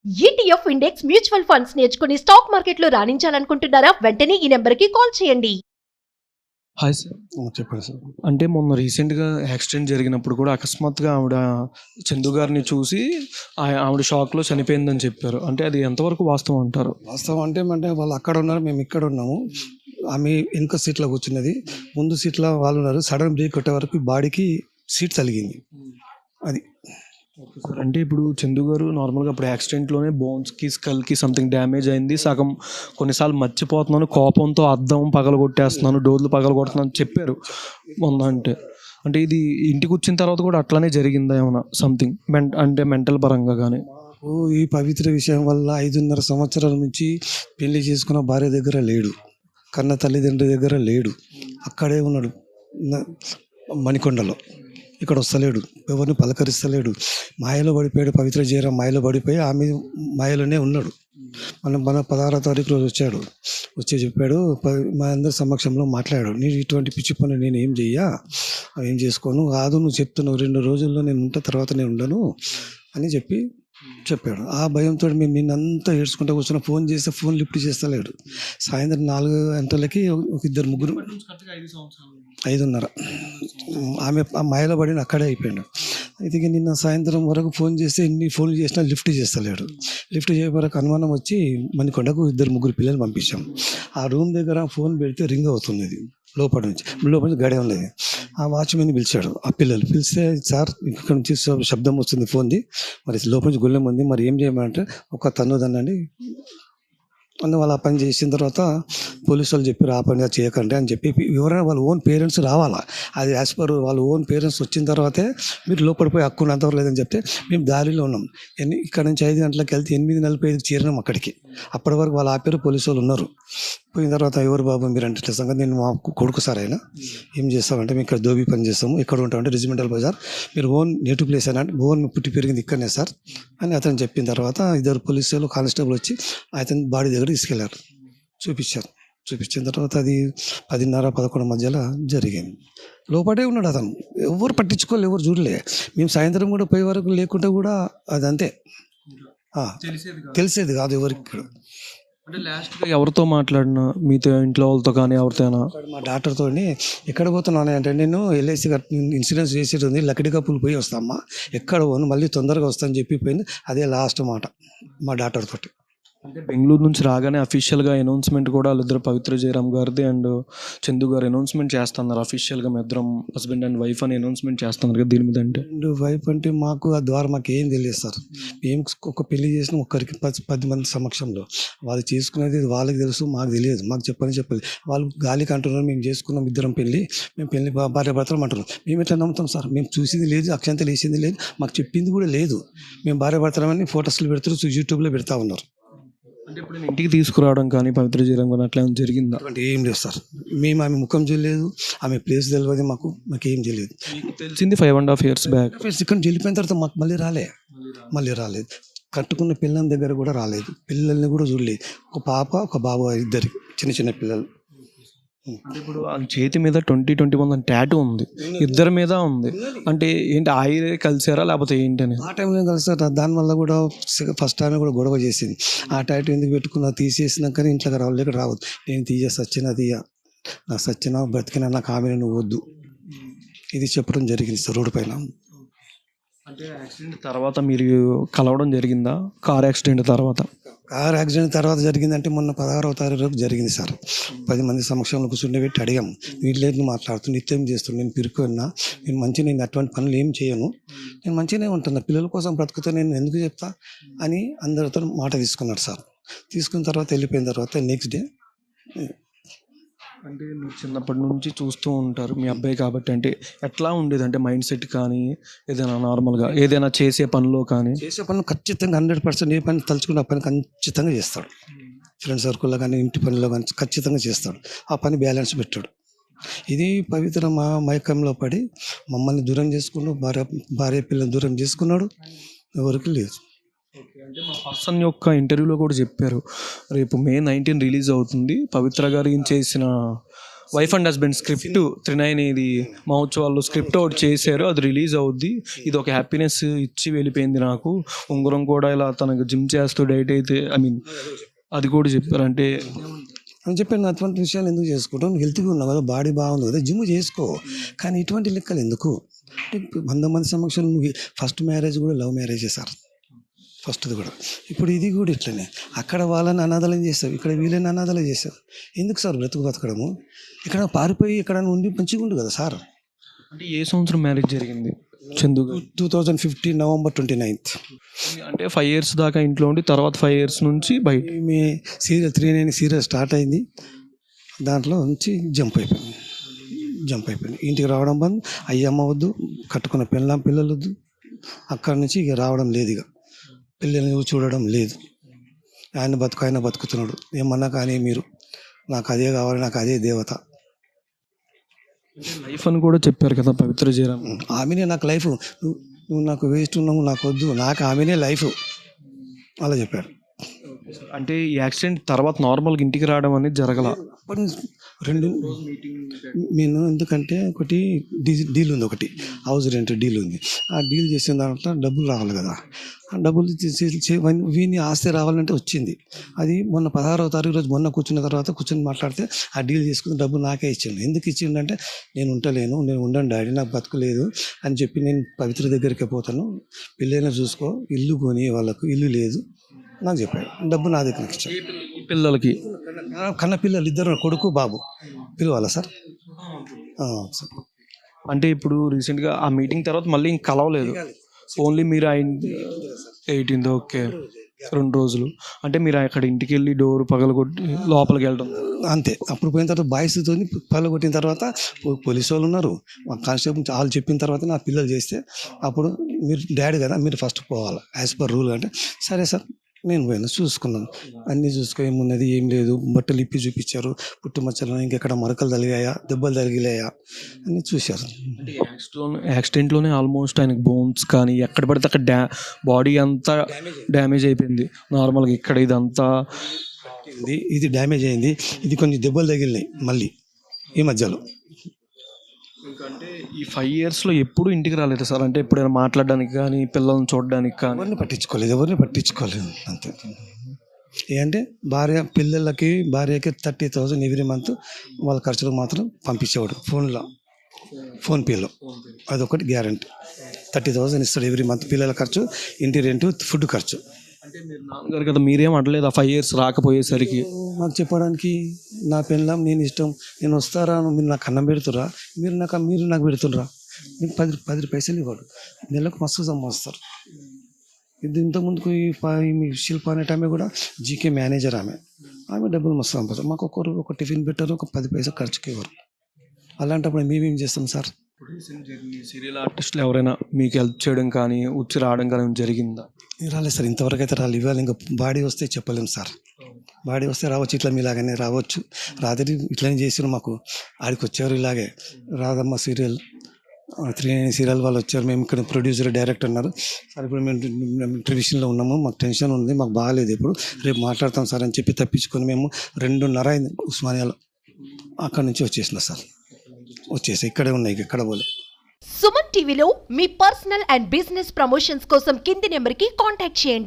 ETF index mutual funds నేర్చుకుని stock మార్కెట్లో రాణించాలనుకుంటున్నారా? వెంటనే ఈ నెంబర్కి కాల్ చేయండి. Hi sir. చెప్పండి సార్. అంటే మొన్న రీసెంట్‌గా యాక్సిడెంట్ జరిగినప్పుడు కూడా అకస్మాత్తుగా ఆవిడ చందు గారిని చూసి ఆవిడ షాక్‌లో చనిపోయిందని చెప్పారు. అంటే అది ఎంతవరకు వాస్తవం అంటారు? వాస్తవం అంటే వాళ్ళు అక్కడ ఉన్నారు, మేము ఇక్కడ ఉన్నాము. ఆమె వెనుక సీట్లో కూర్చున్నది, ముందు సీట్లో వాళ్ళు ఉన్నారు. సడన్ బ్రేక్ కొట్టే వరకు బాడీకి సీట్ తగిలింది. అది ఓకే సార్. అంటే ఇప్పుడు చందు గారు నార్మల్‌గా అప్పుడు యాక్సిడెంట్‌లోనే బోన్స్‌కి, స్కల్‌కి సంథింగ్ డ్యామేజ్ అయింది. సగం కొన్నిసార్లు మర్చిపోతున్నాను, కోపంతో అద్దం పగలగొట్టేస్తున్నాను, డోర్లు పగలగొడుతున్నాను అని చెప్పారు మొన్న. అంటే ఇది ఇంటికి వచ్చిన తర్వాత కూడా అట్లానే జరిగిందా ఏమన్నా సంథింగ్ అంటే మెంటల్ పరంగా కానీ? మాకు ఈ పవిత్ర విషయం వల్ల 5.5 సంవత్సరాల నుంచి పెళ్లి చేసుకున్న భార్య దగ్గర లేడు, కన్న తల్లిదండ్రుల దగ్గర లేడు, అక్కడే ఉన్నాడు మణికొండలో. ఇక్కడ వస్తలేడు, ఎవరిని పలకరిస్తలేడు. మాయలో పడిపోయాడు. పవిత్ర జయరాం మాయలో పడిపోయి ఆమె మాయలోనే ఉన్నాడు. మన 16వ తారీఖు రోజు వచ్చాడు. వచ్చి చెప్పాడు, మా అందరి సమక్షంలో మాట్లాడాడు, నేను ఇటువంటి పిచ్చి పనులు నేను ఏం చెయ్యా, ఏం చేసుకోను, కాదు నువ్వు చెప్తున్నావు 2 రోజుల్లో నేను ఉంటా, తర్వాత నేను ఉండను అని చెప్పాడు. ఆ భయంతో మేము నిన్నంతా ఏడ్చుకుంటూ కూర్చున్న, ఫోన్ చేస్తే ఫోన్ లిఫ్ట్ చేస్తలేడు. సాయంత్రం 4 గంటలకి ఒక 2-3 5:30 ఆమె ఆ మాయలో పడిన అక్కడే అయిపోయాడు. అయితే నిన్న సాయంత్రం వరకు ఫోన్ చేస్తే ఎన్ని ఫోన్లు చేసినా లిఫ్ట్ చేస్తలేడు. లిఫ్ట్ చేయ వరకు అనుమానం వచ్చి మణికొండకు 2-3 పిల్లలు పంపించాం. ఆ రూమ్ దగ్గర ఫోన్ పెడితే రింగ్ అవుతుంది లోపల నుంచి గడియం లేదు. ఆ వాచ్మెన్ పిలిచాడు. ఆ పిల్లలు పిలిస్తే, సార్ ఇక్కడ నుంచి శబ్దం వస్తుంది ఫోన్ది, మరి లోపల నుంచి గుళ్ళెం ఉంది, మరి ఏం చేయమంటే ఒక తన్నుదనండి అని వాళ్ళు ఆ పని చేసిన తర్వాత పోలీసు వాళ్ళు చెప్పారు, ఆ పని చేయకండి అని చెప్పి. ఎవరైనా వాళ్ళ ఓన్ పేరెంట్స్ రావాలా, అది యాజ్ పర్ వాళ్ళ ఓన్ పేరెంట్స్ వచ్చిన తర్వాతే మీరు లోపలిపోయి హక్కు అంతవరకు లేదని చెప్తే మేము దారిలో ఉన్నాం. ఇక్కడ నుంచి 5 గంటలకు వెళ్తే 8:45 చేరినాం అక్కడికి. అప్పటి వరకు వాళ్ళు ఆపారు, పోలీసు వాళ్ళు ఉన్నారు. పోయిన తర్వాత, ఎవరు బాబు మీరు అంటే సంగతి, నేను మా కొడుకు సార్ అయినా, ఏం చేస్తామంటే మేము ఇక్కడ దోబీ పని చేస్తాము, ఎక్కడ ఉంటామంటే రెజిమెంటల్ బజార్, మీరు ఓన్ నేటివ్ ప్లేస్ అయినా అంటే ఓన్ పుట్టి పెరిగింది ఇక్కడనే సార్ అని అతను చెప్పిన తర్వాత 2 పోలీసులు కానిస్టేబుల్ వచ్చి అతని బాడీ దగ్గర తీసుకెళ్లారు. చూపించిన తర్వాత అది 10:30-11 మధ్యలో జరిగింది. లోపడే ఉన్నాడు అతను, ఎవరు పట్టించుకోలేదు, ఎవరు చూడలే. మేము సాయంత్రం కూడా పోయే వరకు లేకుంటే కూడా అది అంతే, తెలిసేది కాదు ఎవరికి. ఇక్కడ అంటే లాస్ట్గా ఎవరితో మాట్లాడినా, మీతో ఇంట్లో వాళ్ళతో కానీ ఎవరితోనా? మా డాక్టర్తో, ఎక్కడ పోతున్నాను అంటే, నేను ఎల్ఐసి ఇన్సూరెన్స్ చేసేది ఉంది, లక్కడి కప్పులు పోయి వస్తామ్మా, ఎక్కడ పోను, మళ్ళీ తొందరగా వస్తాను చెప్పి పోయింది. అదే లాస్ట్ మాట మా డాక్టర్ తోటి. అంటే బెంగళూరు నుంచి రాగానే అఫీషియల్గా అనౌన్స్మెంట్ కూడా వాళ్ళిద్దరు, పవిత్ర జయరాం గారిది అండ్ చందు గారు అనౌన్స్మెంట్ చేస్తున్నారు అఫీషియల్గా, మీ ఇద్దరం హస్బెండ్ అండ్ వైఫ్ అని అనౌన్స్మెంట్ చేస్తున్నారు కదా దీని మీద. అంటే వైఫ్ అంటే మాకు ఆ ద్వారా మాకు ఏం తెలియదు సార్. మేము ఒక పెళ్లి చేసిన ఒక్కరికి 10 మంది సమక్షంలో, వాళ్ళు చేసుకునేది వాళ్ళకి తెలుసు, మాకు తెలియదు. మాకు చెప్పాలి, వాళ్ళు గాలికి అంటున్నారు మేము చేసుకున్నాం ఇద్దరం పెళ్లి, మేము పెళ్లి భార్య భర్తలు అంటున్నాం. మేము ఎట్లా నమ్ముతాం సార్? మేము చూసింది లేదు, అక్షంతలు వేసింది లేదు, మాకు చెప్పింది కూడా లేదు. మేము భార్య భర్తలమని ఫోటోస్లు పెడుతున్నారు, యూట్యూబ్లో పెడతా ఉన్నారు. అంటే ఇప్పుడు నేను ఇంటికి తీసుకురావడం కానీ పవిత్ర జయరాం కానీ అట్లా ఏమైనా జరిగిందా? అటువంటి ఏం లేదు సార్. మేము ఆమె ముఖం చూడలేదు, ఆమె ప్లేస్ తెలియదు, మాకేం తెలియదు. మీకు తెలిసింది 5.5 years బ్యాక్. ఇక్కడ వెళ్ళిపోయిన తర్వాత మాకు మళ్ళీ రాలేదు. కట్టుకున్న పిల్లల దగ్గర కూడా రాలేదు, పిల్లల్ని కూడా చూడలేదు. ఒక పాప ఒక బాబు, ఇద్దరు చిన్న పిల్లలు. అంటే ఇప్పుడు ఆ చేతి మీద 2021 అని టాటూ ఉంది, ఇద్దరి మీద ఉంది. అంటే ఏంటి, ఆయిరే కలిసారా లేకపోతే ఏంటని? ఆ టైంలో కలిసారు. దానివల్ల కూడా ఫస్ట్ టైం కూడా గొడవ చేసింది. ఆ టైట్ ఎందుకు పెట్టుకున్నా, తీసేసినాకనే ఇంట్లోకి రావాలి, లేక రావద్దు. నేను సచ్చినా బ్రతికినా నాకు ఆమె నువ్వు వద్దు, ఇది చెప్పడం జరిగింది సార్ రోడ్డు పైన. అంటే యాక్సిడెంట్ తర్వాత మీరు కలవడం జరిగిందా? కార్ యాక్సిడెంట్ తర్వాత జరిగిందంటే మొన్న 16వ తారీఖు జరిగింది సార్. 10 మంది సమక్షంలో కూర్చుండబెట్టి అడిగాము, వీటిని మాట్లాడుతూ నిత్యం చేస్తున్నాను, నేను పిరుకున్నా, నేను అటువంటి పనులు ఏం చేయను, నేను మంచిగానే ఉంటున్నా, పిల్లల కోసం బ్రతుకుతా, నేను ఎందుకు చెప్తా అని అందరితో మాట తీసుకున్నాడు సార్. తీసుకున్న తర్వాత వెళ్ళిపోయిన తర్వాత నెక్స్ట్ డే. అంటే మీరు చిన్నప్పటి నుంచి చూస్తూ ఉంటారు మీ అబ్బాయి కాబట్టి, అంటే ఎట్లా ఉండేది అంటే మైండ్ సెట్ కానీ, ఏదైనా నార్మల్గా ఏదైనా చేసే పనిలో కానీ? చేసే పనులు ఖచ్చితంగా 100% ఏ పని తలుచుకున్న ఆ పని ఖచ్చితంగా చేస్తాడు. ఫ్రెండ్ సర్కిల్లో కానీ ఇంటి పనిలో కానీ ఖచ్చితంగా చేస్తాడు. ఆ పని బ్యాలెన్స్ పెట్టాడు. ఇది పవిత్ర మా మైకంలో పడి మమ్మల్ని దూరం చేసుకున్నాడు, భార్య పిల్లలు దూరం చేసుకున్నాడు, ఎవరికి లేదు. ఓకే. అంటే మా పర్సన్ యొక్క ఇంటర్వ్యూలో కూడా చెప్పారు, రేపు May 19 రిలీజ్ అవుతుంది, పవిత్ర గారు ఏం చేసిన వైఫ్ అండ్ హస్బెండ్ స్క్రిప్ట్ 39 ఇది మహోత్సవాల్లో స్క్రిప్ట్ ఒకటి చేశారు, అది రిలీజ్ అవుద్ది. ఇది ఒక హ్యాపీనెస్ ఇచ్చి వెళ్ళిపోయింది నాకు. ఉంగరం కూడా ఇలా తనకు జిమ్ చేస్తూ డైట్ అయితే అది కూడా చెప్పారు. అంటే అని చెప్పాను, అటువంటి విషయాలు ఎందుకు చేసుకుంటాం, హెల్త్గా ఉన్నావు కదా, బాడీ బాగుంది కదా, జిమ్ చేసుకో. కానీ ఇటువంటి లెక్కలు ఎందుకు? 100 మంది సమక్షంలో నువ్వు ఫస్ట్ మ్యారేజ్ కూడా లవ్ మ్యారేజ్ చేశారు, ఫస్ట్ది కూడా. ఇప్పుడు ఇది కూడా ఇట్లనే. అక్కడ వాళ్ళని అనాథలం చేస్తావు, ఇక్కడ వీళ్ళని అనాథలం చేస్తావు. ఎందుకు సార్ బ్రతుకు బతకడము? ఇక్కడ పారిపోయి ఇక్కడ ఉండి మంచిగా ఉండు కదా సార్. అంటే ఏ సంవత్సరం మ్యారేజ్ జరిగింది చందు గారు? 2015 November 29th. అంటే 5 years దాకా ఇంట్లో ఉండి తర్వాత 5 years నుంచి బయట మీ సీరియల్ 39 సీరియల్ స్టార్ట్ అయింది, దాంట్లో నుంచి జంప్ అయిపోయింది. ఇంటికి రావడం బంద్, అయ్యమ్మ వద్దు, కట్టుకున్న పిల్లలు వద్దు. అక్కడి నుంచి ఇక రావడం లేదు, ఇక పిల్లల్ని చూడడం లేదు. ఆయన బతుకుతున్నాడు. ఏమన్నా కానీ మీరు నాకు అదే కావాలి, నాకు అదే దేవత. లైఫ్ అని కూడా చెప్పారు కదా పవిత్ర జయరాం. ఆమెనే నాకు లైఫ్, నువ్వు నాకు వేస్ట్ ఉన్నావు, నాకు వద్దు, నాకు ఆమెనే లైఫ్ అలా చెప్పారు. అంటే ఈ యాక్సిడెంట్ తర్వాత నార్మల్గా ఇంటికి రావడం అనేది జరగల. రెండు నేను ఎందుకంటే ఒకటి డీల్ ఉంది, ఒకటి హౌస్ రెంట్ డీల్ ఉంది. ఆ డీల్ చేసిన దాంట్లో డబ్బులు రావాలి కదా, ఆ డబ్బులు వీని ఆస్తి రావాలంటే వచ్చింది. అది మొన్న 16వ తారీఖు రోజు మొన్న కూర్చుని మాట్లాడితే ఆ డీల్ చేసుకుని డబ్బులు నాకే ఇచ్చిండు. ఎందుకు ఇచ్చిండంటే నేను ఉండలేను, నేను ఉండను డాడీ, నాకు బతుకులేదు అని చెప్పి నేను పవిత్ర దగ్గరికి పోతాను, పిల్లల్ని చూసుకో, ఇల్లు కొని, వాళ్ళకు ఇల్లు లేదు నాకు చెప్పాడు. డబ్బు నా దగ్గరికి ఇచ్చాను. పిల్లలకి కన్న పిల్లలు ఇద్దరు, కొడుకు బాబు. పిలవాలా సార్? అంటే ఇప్పుడు రీసెంట్గా ఆ మీటింగ్ తర్వాత మళ్ళీ ఇంక కలవలేదు, ఓన్లీ మీరు 18th. ఓకే, 2 రోజులు. అంటే మీరు అక్కడ ఇంటికి వెళ్ళి డోర్ పగలగొట్టి లోపలికి వెళ్ళడం అంతే. అప్పుడు పోయిన తర్వాత బాయ్స్తో పగలగొట్టిన తర్వాత పోలీసు వాళ్ళు ఉన్నారు, కానిస్టేబుల్ వాళ్ళు చెప్పిన తర్వాత నా పిల్లలు చేస్తే అప్పుడు మీరు డాడీ కదా, మీరు ఫస్ట్ పోవాలి యాజ్ పర్ రూల్ అంటే, సరే సార్ నేను పోయినా, చూసుకున్నాను, అన్నీ చూసుకో, ఏమున్నది ఏం లేదు, బట్టలు ఇప్పి చూపించారు, పుట్టుమచ్చలు ఇంకెక్కడ మరకలు తగిలాయా, దెబ్బలు తగిలాయా అన్నీ చూశారు. యాక్సిడెంట్లోనే ఆల్మోస్ట్ ఆయనకు బోన్స్ కానీ ఎక్కడ పడితే అక్కడ బాడీ అంతా డ్యామేజ్ అయిపోయింది. నార్మల్గా ఇక్కడ ఇదంతా ఇది డ్యామేజ్ అయింది, ఇది కొన్ని దెబ్బలు తగిలినాయి మళ్ళీ ఈ మధ్యలో. ఎందుకంటే ఈ 5 yearsలో ఎప్పుడు ఇంటికి రాలేదు సార్. అంటే ఎప్పుడైనా మాట్లాడడానికి కానీ పిల్లల్ని చూడడానికి కానీ ఎవరిని పట్టించుకోలేదు అంతే. ఏంటంటే భార్యకి 30,000 ఎవ్రీ మంత్ వాళ్ళ ఖర్చులకు మాత్రం పంపించేవాడు ఫోన్పేలో. అదొకటి గ్యారంటీ. 30,000 ఇస్తాడు ఎవ్రీ మంత్, పిల్లల ఖర్చు, ఇంటి రెంట్, ఫుడ్ ఖర్చు. అంటే మీరు నాన్నగారు కదా, మీరేం అనలేదు ఆ 5 years రాకపోయేసరికి? నాకు చెప్పడానికి నా పెళ్ళాం, నేను ఇష్టం, నేను వస్తారా, మీరు నాకు అన్నం పెడుతురా, మీరు నాకు పెడుతుర్రా, మీకు 10 పైసలు ఇవ్వడు, నెలకు మస్తు సంపాదిస్తారు. ఇది ఇంతకుముందుకు ఈ శిల్ప అనే ఆమె కూడా జీకే మేనేజర్, ఆమె డబ్బులు మస్తు సంపాదిస్తారు. మాకు ఒక టిఫిన్ పెట్టారు, ఒక 10 పైసలు ఖర్చుకి ఇవ్వరు. అలాంటప్పుడు మేమేం చేస్తాం సార్? సీరియల్ ఆర్టిస్టులు ఎవరైనా మీకు హెల్ప్ చేయడం కానీ వచ్చి రావడం కానీ జరిగిందా? రాలేదు సార్, ఇంతవరకు అయితే రాలేదు. ఇవాళ ఇంకా బాడీ వస్తే చెప్పలేము సార్. బాడీ వస్తే రావచ్చు, ఇట్లా మీలాగానే రావచ్చు. రాత్రి ఇట్లనే చేసారు, మాకు ఆడికి వచ్చారు ఇలాగే. రాధమ్మ సీరియల్ 39 సీరియల్ వాళ్ళు వచ్చారు, మేము ఇక్కడ ప్రొడ్యూసర్ డైరెక్టర్ అన్నారు సార్. ఇప్పుడు మేము ట్రెడిషన్లో ఉన్నాము, మాకు టెన్షన్ ఉంది, మాకు బాగాలేదు, ఇప్పుడు రేపు మాట్లాడతాం సార్ అని చెప్పి తప్పించుకొని మేము 2:30 అయింది ఉస్మానియాలో. అక్కడి నుంచి వచ్చేసిన సార్, ఇక్కడే ఉన్నాయి, ఎక్కడ పోలే. సుమన్ టీవీలో మీ పర్సనల్ అండ్ బిజినెస్ ప్రమోషన్స్ కోసం కింది నెంబర్కి కాంటాక్ట్ చేయండి.